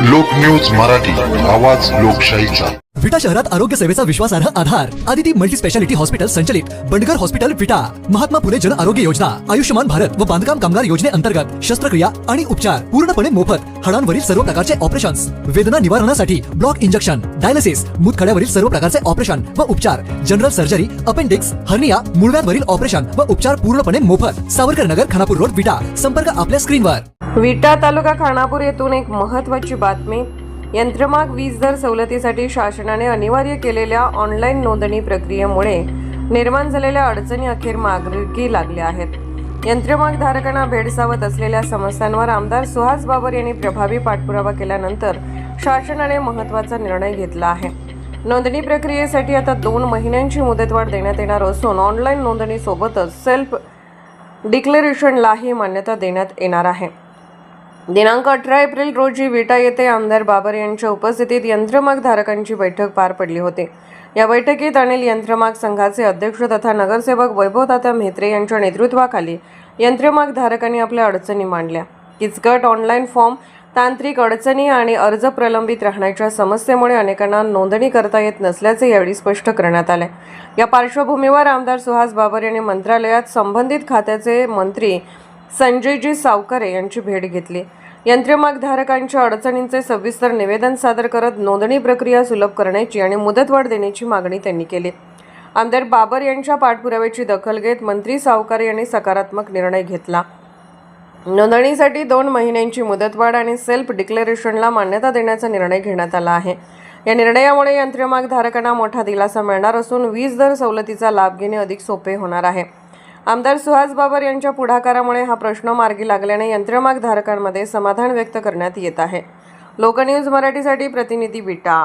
लोकन्यूज मराठी, आवाज लोकशाहीचा। विटा शहरात आरोग्य सेवेचा विश्वासार्ह आधार आदिती मल्टी स्पेशालिटी हॉस्पिटल संचलित बंडगर हॉस्पिटल विटा, महात्मा फुले जन आरोग्य योजना, आयुष्यमान भारत व बांधकाम कामगार योजनेअंतर्गत शस्त्रक्रिया आणि उपचार पूर्णपणे मोफत, हाडांवरील सर्व प्रकारचे ऑपरेशन्स, वेदना निवारणासाठी ब्लॉक इंजेक्शन, डायलिसिस, मूतखड्यावरील सर्व प्रकारचे ऑपरेशन व उपचार, जनरल सर्जरी, अपेंडिक्स, हर्निया, मूळव्याधवरील ऑपरेशन व उपचार पूर्णपणे मोफत। सावरकर नगर, खानापूर रोड, विटा। संपर्क आपल्या स्क्रीनवर। विटा तालुका खानापूर येथून एक महत्त्वाची बातमी। यंत्रमाग वीज दर सवलतीसाठी शासनाने अनिवार्य केलेल्या ऑनलाईन नोंदणी प्रक्रियेमुळे निर्माण झालेल्या अडचणी अखेर मार्गी लागल्या आहेत। यंत्रमाग धारकांना भेडसावत असलेल्या समस्यांवर आमदार सुहास बाबर यांनी प्रभावी पाठपुरावा केल्यानंतर शासनाने महत्त्वाचा निर्णय घेतला आहे। नोंदणी प्रक्रियेसाठी आता 2 महिन्यांची मुदतवाढ देण्यात येणार असून ऑनलाईन नोंदणीसोबतच सेल्फ डिक्लेरेशनलाही मान्यता देण्यात येणार आहे। दिनांक 18 एप्रिल रोजी विटा येथे आमदार बाबर यांच्या उपस्थितीत यंत्रमाग धारकांची बैठक पार पडली होती। या बैठकीत अनिल यंत्रमाग संघाचे अध्यक्ष तथा नगरसेवक वैभवदादा म्हेत्रे यांच्या नेतृत्वाखाली यंत्रमाग धारकांनी आपल्या अडचणी मांडल्या। किचकट ऑनलाईन फॉर्म, तांत्रिक अडचणी आणि अर्ज प्रलंबित राहण्याच्या समस्येमुळे अनेकांना नोंदणी करता येत नसल्याचे यावेळी स्पष्ट करण्यात आले। या पार्श्वभूमीवर आमदार सुहास बाबर यांनी मंत्रालयात संबंधित खात्याचे मंत्री संजयजी सावकारे यांची भेट घेतली। यंत्रमाग धारकांच्या अडचणींचे सविस्तर निवेदन सादर करत नोंदणी प्रक्रिया सुलभ करण्याची आणि मुदतवाढ देण्याची मागणी त्यांनी केली। आमदार बाबर यांच्या पाठपुराव्याची दखल घेत मंत्री सावकारे यांनी सकारात्मक निर्णय घेतला। नोंदणीसाठी 2 महिन्यांची मुदतवाढ आणि सेल्फ डिक्लेरेशनला मान्यता देण्याचा निर्णय घेण्यात आला आहे। या निर्णयामुळे यंत्रमाग धारकांना मोठा दिलासा मिळणार असून वीज दर सवलतीचा लाभ घेणे अधिक सोपे होणार आहे। आमदार सुहास बाबर यांच्या पुढाकारामुळे हा प्रश्न मार्गी लागल्याने यंत्रमाग धारकांमध्ये समाधान व्यक्त करण्यात येत आहे। लोकन्यूज मराठीसाठी प्रतिनिधी विटा।